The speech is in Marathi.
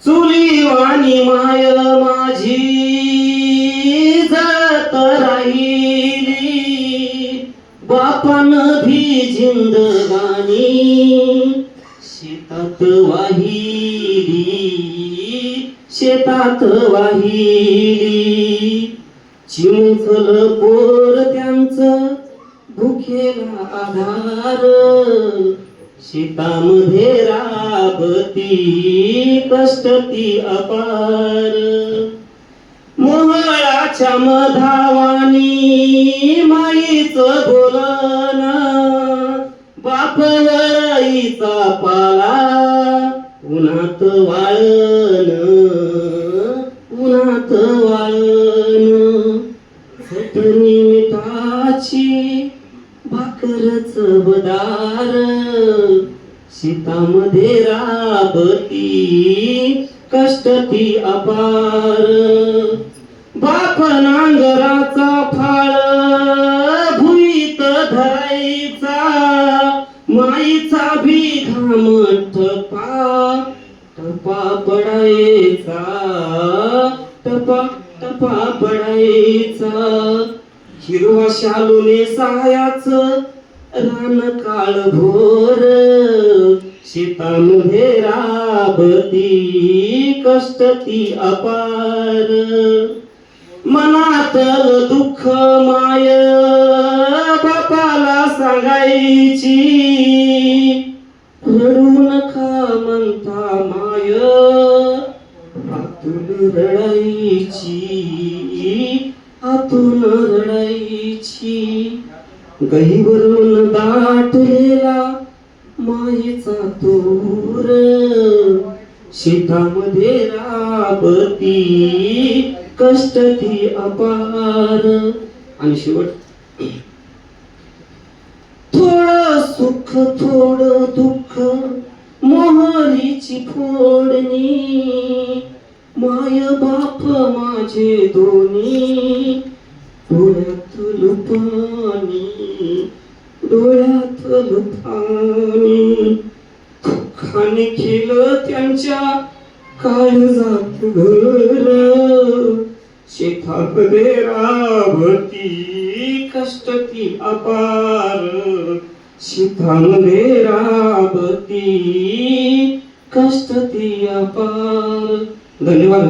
चुली वाणी माय माझी जात राहिली, बापान भी जिंदगानी शेतात वाहिली, शेतात वाहिली. चिमुकल पोर त्यांचं भुकेला आधार, शेतामध्ये राबती कष्ट ती अपार. मोहळाच्या मधावानी माईच बोलन, बापवराईचा पाला उन्हात वाळन, उन्हात वाळन. चटणी मिठाची भाकरच बदार, शेतामध्ये राबती कष्ट ती अपार. बाप नांगराचा फाळ भुईत धरायचा, माईचा भी घाम टपा टपा पडायचा, टपा टपा पडायचा. हिरवा शालूने सायाच रान काळभोर, शेतामध्ये राबती कष्ट ती अपार. मनातल दुःख माय बापाला सांगायची, रडू नका म्हणता माय आतून रडायची, आतून रडायची. गहीवरून दाटलेला माईचा तूर, शेतामध्ये राबती कष्ट ती अपार. आणि शेवट, थोडं सुख थोडं दुःख मोहरीची फोडणी, माय बाप माझे दोन्ही डोळ्यात पाणी, डोळ्यात पाणी. दुःखाने केलं त्यांच्या काळजात घर, शेतामध्ये राबती कष्ट ती अपार, शेतामध्ये राबती कष्ट ती अपार. धन्यवाद.